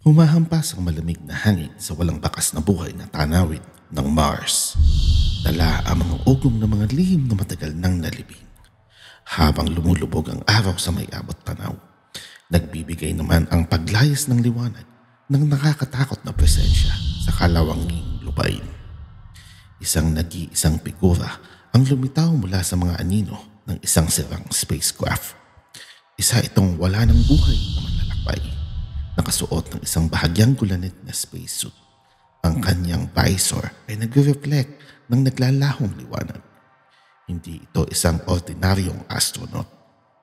Humahampas ang malamig na hangin sa walang bakas na buhay na tanawin ng Mars. Dala ang mga ugong ng mga lihim na matagal nang nalibing. Habang lumulubog ang araw sa may abot tanaw, nagbibigay naman ang paglayas ng liwanag ng nakakatakot na presensya sa kalawanging lupain. Isang nag-iisang figura ang lumitaw mula sa mga anino ng isang sirang spacecraft. Isa itong wala ng buhay na manlalakbay, nakasuot ng isang bahagyang gulanit na spacesuit. Ang kanyang visor ay nagre-reflect ng naglalahong liwanag. Hindi ito isang ordinaryong astronaut,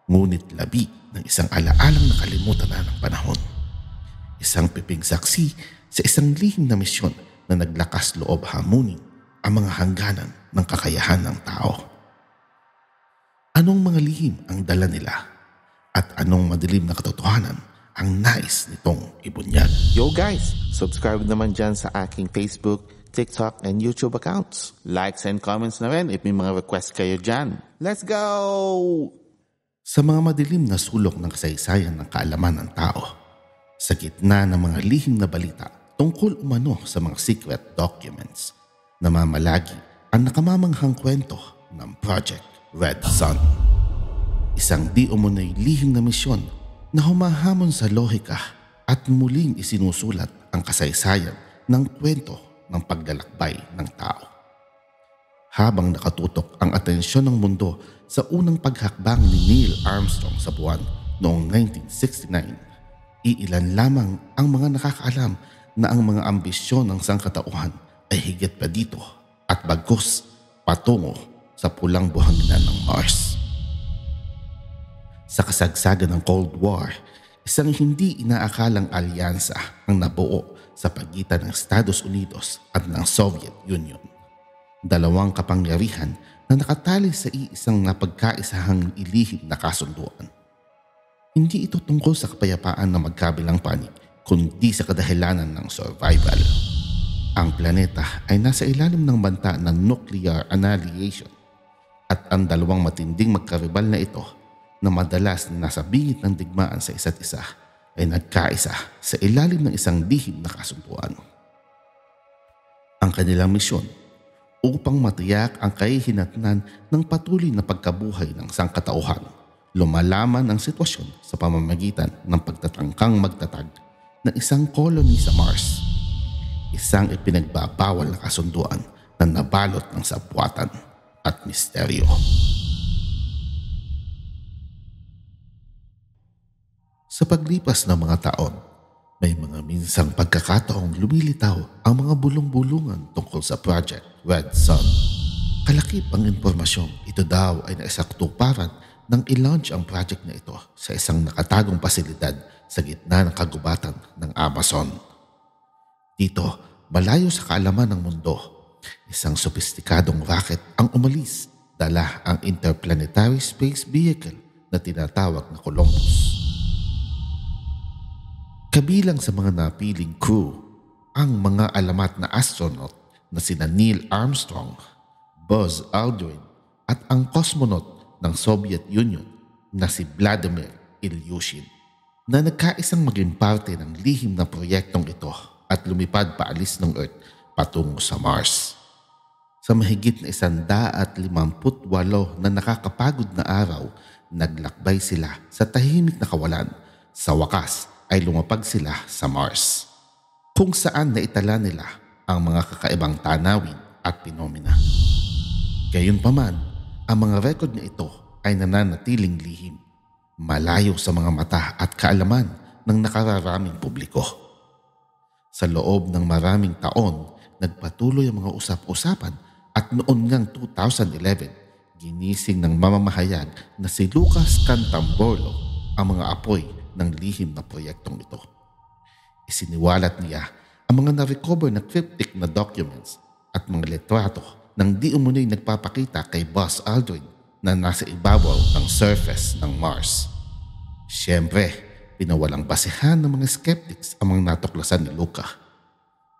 ngunit labi ng isang alaalang nakalimutan na ng panahon. Isang piping saksi sa isang lihim na misyon na naglakas loob hamunin ang mga hangganan ng kakayahan ng tao. Anong mga lihim ang dala nila? At anong madilim na katotohanan ang nais nitong ibunyag? Yo guys, subscribe naman dyan sa aking Facebook, TikTok, and YouTube accounts. Likes and comments na rin if may mga request kayo dyan. Let's go! Sa mga madilim na sulok ng kasaysayan ng kaalaman ng tao, sa gitna ng mga lihim na balita tungkol umano sa mga secret documents, namamalagi ang nakamamanghang kwento ng Project Red Sun. Isang di umunoy lihim na misyon na humahamon sa lohika at muling isinusulat ang kasaysayan ng kwento ng paglalakbay ng tao. Habang nakatutok ang atensyon ng mundo sa unang paghakbang ni Neil Armstrong sa buwan noong 1969, iilan lamang ang mga nakakaalam na ang mga ambisyon ng sangkatauhan ay higit pa dito at bagkus patungo sa pulang buhanginan ng Mars. Sa kasagsagan ng Cold War, isang hindi inaakalang alyansa ang nabuo sa pagitan ng Estados Unidos at ng Soviet Union. Dalawang kapangyarihan na nakatali sa iisang napagkaisahang ilihim na kasunduan. Hindi ito tungkol sa kapayapaan na magkabilang panig, kundi sa kadahilanan ng survival. Ang planeta ay nasa ilalim ng banta ng nuclear annihilation at ang dalawang matinding magkaribal na ito na madalas na nasa bingit ng digmaan sa isa't isa ay nagkaisa sa ilalim ng isang lihim na kasunduan. Ang kanilang misyon upang matiyak ang kahihinatnan ng patuloy na pagkabuhay ng sangkatauhan, lumalaman ang sitwasyon sa pamamagitan ng pagtatangkang magtatag ng isang koloni sa Mars. Isang ipinagbabawal na kasunduan na nabalot ng sabwatan at misteryo. Sa paglipas ng mga taon, may mga minsang pagkakataong lumilitaw ang mga bulong-bulungan tungkol sa Project Red Sun. Kalakip ang impormasyong ito daw ay naisaktuparan nang i-launch ang project na ito sa isang nakatagong pasilidad sa gitna ng kagubatan ng Amazon. Dito, malayo sa kaalaman ng mundo, isang sopistikadong rocket ang umalis, dala ang interplanetary space vehicle na tinatawag na Columbus. Kabilang sa mga napiling crew, ang mga alamat na astronaut na sina Neil Armstrong, Buzz Aldrin at ang cosmonaut ng Soviet Union na si Vladimir Ilyushin, na nagkaisang maging parte ng lihim na proyektong ito at lumipad paalis ng Earth patungo sa Mars. Sa mahigit na 158 na nakakapagod na araw, naglakbay sila sa tahimik na kawalan. Sa wakas ay lumapag sila sa Mars, kung saan naitala nila ang mga kakaibang tanawin at pinomena. Gayunpaman, ang mga record na ito ay nananatiling lihim, malayo sa mga mata at kaalaman ng nakararaming publiko. Sa loob ng maraming taon, nagpatuloy ang mga usap-usapan at noon ngang 2011, ginising ng mamamahayag na si Lucas Cantamborlo ang mga apoy ng lihim na proyektong ito. Isiniwalat niya ang mga na-recover na cryptic na documents at mga litrato ng di umunoy nagpapakita kay Buzz Aldrin na nasa ibabaw ng surface ng Mars. Siyempre, pinawalang basehan ng mga skeptics ang mga natuklasan ni Luca.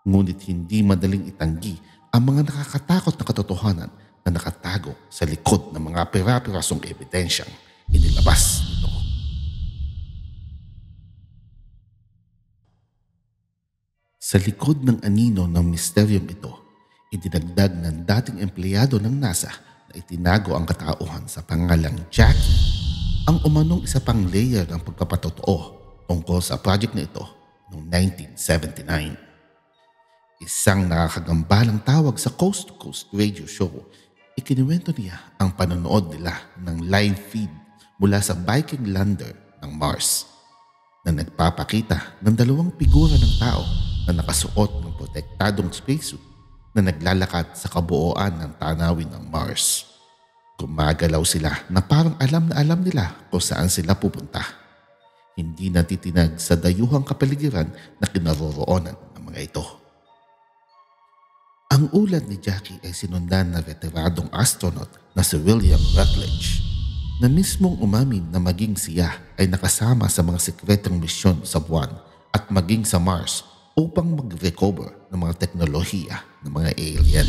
Ngunit hindi madaling itanggi ang mga nakakatakot na katotohanan na nakatago sa likod ng mga pira-pirasong ebidensyang inilabas nito. Sa likod ng anino ng misteryong ito, idinagdag ng dating empleyado ng NASA na itinago ang katauhan sa pangalang Jackie ang umanong isa pang layer ng pagpapatotoo tungkol sa project na ito noong 1979. Isang nakakagambalang tawag sa Coast to Coast radio show, ikinuwento niya ang panonood nila ng live feed mula sa Viking lander ng Mars na nagpapakita ng dalawang figura ng tao na nakasuot ng protektadong spacesuit na naglalakad sa kabuuan ng tanawin ng Mars. Gumagalaw sila na parang alam na alam nila kung saan sila pupunta. Hindi natitinag sa dayuhang kapaligiran na kinaroroonan ng mga ito. Ang ulat ni Jackie ay sinundan na veteranong astronaut na si William Rutledge na mismong umamin na maging siya ay nakasama sa mga sikretong misyon sa buwan at maging sa Mars upang mag-recover ng mga teknolohiya ng mga alien.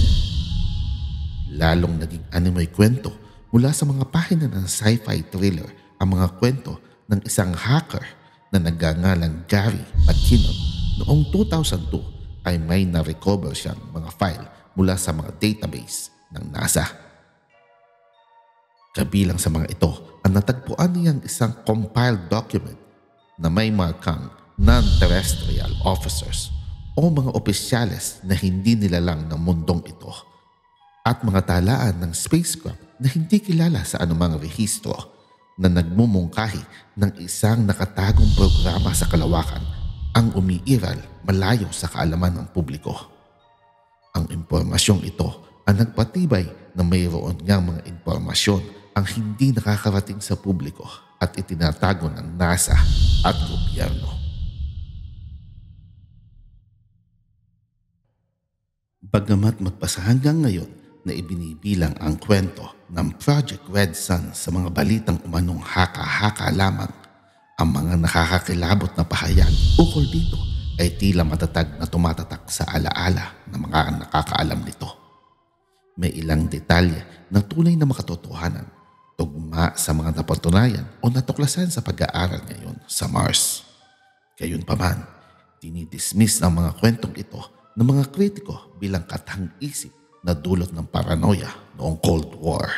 Lalong naging animoy kwento mula sa mga pahina ng sci-fi thriller ang mga kwento ng isang hacker na nagngangalang Gary McKinnon noong 2002 ay may na-recover siyang mga file mula sa mga database ng NASA. Kabilang sa mga ito ang natagpuan niyang isang compiled document na may markang non-terrestrial officers o mga opisyales na hindi nilalang ng mundong ito at mga talaan ng spacecraft na hindi kilala sa anumang rehistro na nagmumungkahi ng isang nakatagong programa sa kalawakan ang umiiral malayo sa kaalaman ng publiko. Ang impormasyong ito ang nagpatibay na mayroon ngang mga impormasyon ang hindi nakakarating sa publiko at itinatago ng NASA at gobyerno. Bagamat magpasa hanggang ngayon na ibinibilang ang kwento ng Project Red Sun sa mga balitang umanong haka-haka lamang, ang mga nakakakilabot na pahayag ukol dito ay tila matatag na tumatatak sa alaala ng mga nakakaalam nito. May ilang detalye na tunay na makatotohanan, tugma sa mga napatunayan o natuklasan sa pag-aaral ngayon sa Mars. Gayunpaman, dinidismiss ang mga kwentong ito ng mga kritiko bilang katang-isip na dulot ng paranoia noong Cold War.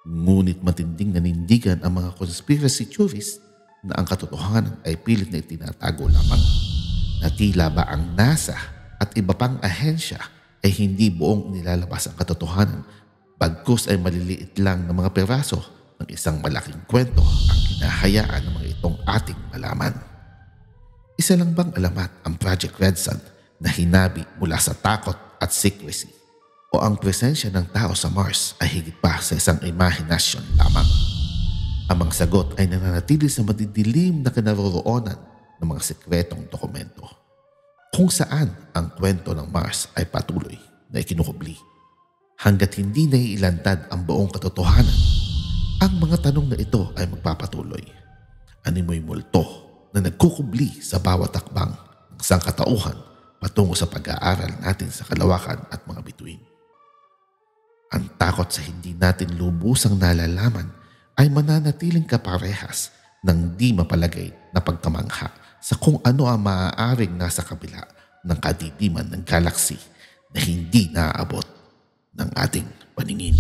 Ngunit matinding nanindigan ang mga conspiracy theorists na ang katotohanan ay pilit na itinatago lamang. Na tila ba ang NASA at iba pang ahensya ay hindi buong nilalabas ang katotohanan, bagkus ay maliliit lang ng mga peraso ng isang malaking kwento ang hinahayaan ng mga itong ating malaman. Isa lang bang alamat ang Project Red Sun na hinabi mula sa takot at secrecy, o ang presensya ng tao sa Mars ay higit pa sa isang imahinasyon lamang? Ang mga sagot ay nananatili sa madidilim na kinaroroonan ng mga sekretong dokumento, kung saan ang kwento ng Mars ay patuloy na ikinukubli. Hanggat hindi naiilantad ang buong katotohanan, ang mga tanong na ito ay magpapatuloy. Animoy multo na nagkukubli sa bawat takbang ng sangkatauhan patungo sa pag-aaral natin sa kalawakan at mga bituin. Ang takot sa hindi natin lubusang nalalaman ay mananatiling kaparehas ng di mapalagay na pagkamangha sa kung ano ang maaaring nasa kabila ng kadidiman ng galaxy na hindi naaabot ng ating paningin.